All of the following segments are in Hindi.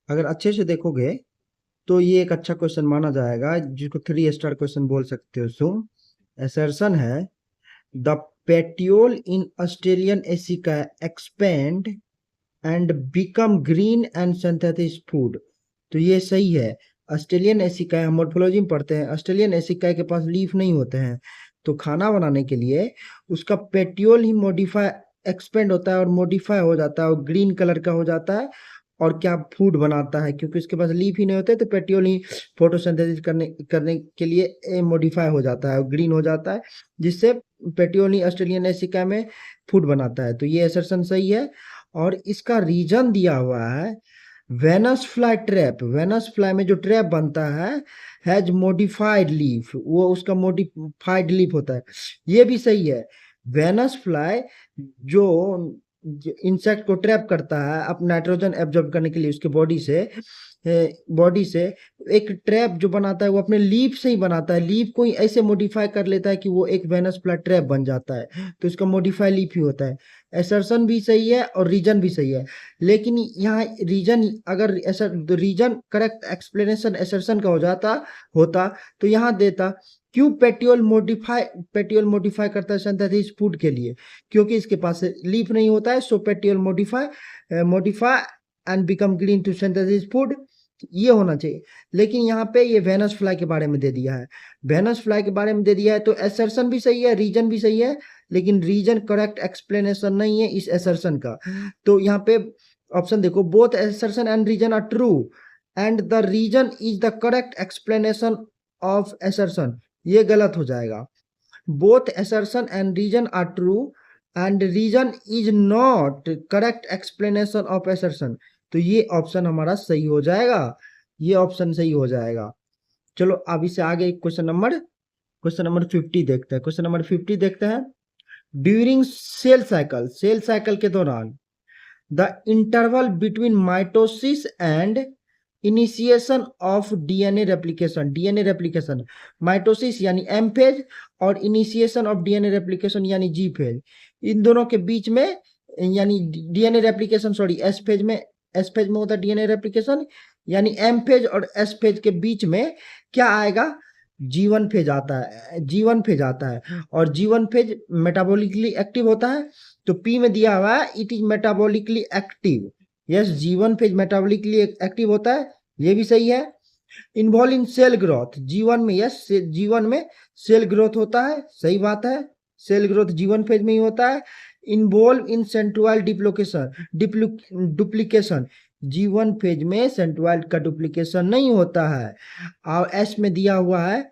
अगर अच्छे से देखोगे तो ये एक अच्छा क्वेश्चन माना जाएगा, जिसको 3 स्टार क्वेश्चन बोल सकते हो। सुन, असर्शन है द पेट्योल इन ऑस्ट्रेलियन एसिका expand and become green and synthetic food. तो ये सही है। ऑस्ट्रेलियन एसिकाई हम मोर्फोलॉजी में पढ़ते हैं, ऑस्ट्रेलियन एसिकाई के पास लीफ नहीं होते हैं, तो खाना बनाने के लिए उसका पेट्योल ही मॉडिफाई एक्सपेंड होता है और मॉडिफाई हो जाता है और ग्रीन कलर का हो जाता है, और क्या फूड बनाता है, क्योंकि उसके पास लीफ ही नहीं होते, तो पेट्योल ही फोटोसिंथेसिस करने करने के लिए मॉडिफाई हो जाता है और ग्रीन हो जाता है, जिससे पेट्योल ही ऑस्ट्रेलियन एसिका में फूड बनाता है। तो ये असर्शन सही है। और इसका रीजन दिया हुआ है Venus fly trap. Venus fly में जो ट्रैप बनता है हैज मॉडिफाइड लीफ, वो उसका मॉडिफाइड लीफ होता है। ये भी सही है। वेनस फ्लाई जो इंसेक्ट को ट्रैप करता है अब नाइट्रोजन एब्जॉर्ब करने के लिए उसके बॉडी से एक ट्रैप जो बनाता है वो अपने लीफ से ही बनाता है, लीफ को ही ऐसे मॉडिफाई कर लेता है कि वो एक वेनस फ्लाई ट्रैप बन जाता है, तो इसका मॉडिफाई लीफ ही होता है। असर्शन भी सही है और रीजन भी सही है, लेकिन यहाँ रीजन अगर रीजन करेक्ट एक्सप्लेनेशन असर्शन का हो जाता होता तो यहाँ देता क्यों पेट्योल मॉडिफाई करता है सिंथेटिक फूड के लिए, क्योंकि इसके पास लीफ नहीं होता है, so petiole modify and become green to synthesis food, ये होना चाहिए। लेकिन यहाँ पे ये वेनस फ्लाई के बारे में दे दिया है, वेनस फ्लाई के बारे में दे दिया है, तो असर्शन भी सही है, रीजन भी सही है, लेकिन रीजन करेक्ट एक्सप्लेनेशन नहीं है इस असर्शन का। तो यहाँ पे ऑप्शन देखो, both assertion and reason are true and the reason is the correct explanation of assertion, ये गलत हो जाएगा। Both assertion and reason are true and reason is not correct explanation of assertion, तो ये ऑप्शन हमारा सही हो जाएगा, ये ऑप्शन सही हो जाएगा। चलो अब इससे आगे क्वेश्चन नंबर 50 देखते हैं। क्वेश्चन नंबर 50 देखते हैं। ड्यूरिंग सेल साइकिल के दौरान the interval between mitosis and initiation of DNA replication, mitosis यानी एम फेज और इनिशिएशन ऑफ डीएनए रेप्लिकेशन यानी जी फेज, इन दोनों के बीच में यानी डीएनए रेप्लिकेशन एस फेज में होता है डीएनए रेप्लिकेशन, यानी एम फेज और एस फेज के बीच में क्या आएगा, जीवन फेज आता है, और जीवन फेज मेटाबॉलिकली एक्टिव होता है। तो पी में दिया हुआ है it is metabolically active, yes जीवन फेज मेटाबॉलिकली एक्टिव होता है, ये भी सही है। इन्वॉल्व इन सेल ग्रोथ, जीवन में यस जीवन में सेल ग्रोथ होता है, सही बात है, सेल ग्रोथ जीवन फेज में ही होता है। इन्वॉल्व इन सेंट्रोइड डुप्लीकेशन, जीवन फेज में सेंट्रोइड का डुप्लीकेशन नहीं होता है। और एस में दिया हुआ है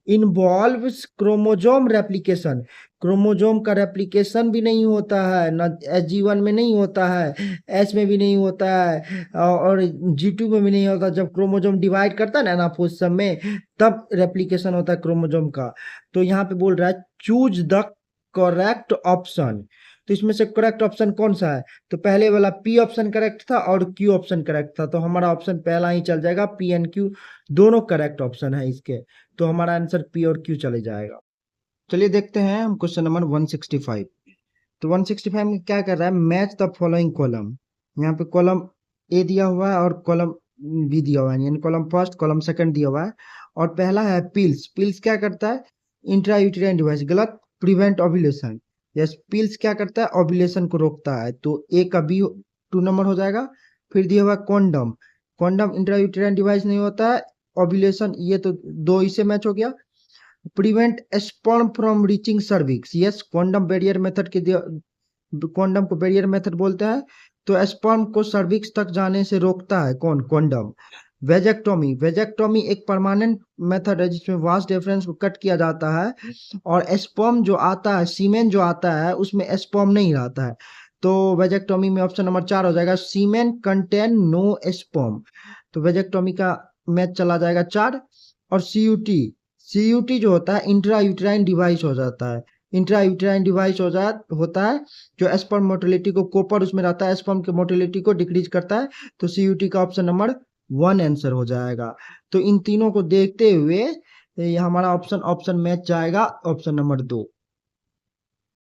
इन्वॉल्व्स क्रोमोजोम रेप्लिकेशन, क्रोमोजोम का रेप्लिकेशन भी नहीं होता है, न जीवन में नहीं होता है, एस में भी नहीं होता है और G2 में भी नहीं होता। जब क्रोमोजोम डिवाइड करता है ना एनाफोर्सिस में, तब रेप्लिकेशन होता है क्रोमोजोम का। तो यहाँ पे बोल रहा है चूज द करेक्ट ऑप्शन, तो इसमें से करेक्ट ऑप्शन कौन सा है, तो पहले वाला पी ऑप्शन करेक्ट था और क्यू ऑप्शन करेक्ट था, तो हमारा ऑप्शन पहला ही चल जाएगा, पी एंड क्यू दोनों करेक्ट ऑप्शन है इसके, तो हमारा आंसर पी और क्यू चले जाएगा। चलिए देखते हैं हम क्वेश्चन नंबर 165। तो 165 में क्या कर रहा है, मैच द फॉलोइंग कॉलम, यहाँ पे कॉलम ए दिया हुआ है और कॉलम बी दिया हुआ है, यानी कॉलम फर्स्ट कॉलम सेकंड दिया हुआ है। और पहला है पिल्स क्या करता है, इंट्रा यूटेराइन डिवाइस, गलत, प्रिवेंट ओव्यूलेशन, यस पिल्स क्या करता है, ओव्यूलेशन को रोकता है, तो ए का बी 2 नंबर हो जाएगा। फिर दिया हुआ condom, condom intra uterine device नहीं होता है, ओव्यूलेशन ये तो 2 ही से मैच हो गया। Prevent sperm from reaching cervix, yes condom barrier method के कॉन्डम को बैरियर मेथड बोलते हैं, तो स्पर्म को सर्विक्स तक जाने से रोकता है कौन, कॉन्डम। वेजेक्टोमी एक परमानेंट मेथड है जिसमें वास डिफरेंस को कट किया जाता है और स्पर्म जो आता है, सीमेन जो आता है उसमें स्पर्म नहीं रहता है, तो वेजेक्टोमी में ऑप्शन नंबर 4 हो जाएगा, सीमेन कंटेन नो स्पर्म, तो वेजेक्टोमी का मैच चला जाएगा 4। और सीयूटी जो होता है इंट्रा यूटेराइन डिवाइस हो जाता है, इंट्रा यूटेराइन डिवाइस होता है जो स्पर्म मोटिलिटी को, कॉपर उसमें रहता है, स्पर्म के मोटिलिटी को डिक्रीज करता है, तो सीयूटी का ऑप्शन नंबर 1 आंसर हो जाएगा। तो इन तीनों को देखते हुए ये हमारा ऑप्शन मैच जाएगा ऑप्शन नंबर 2।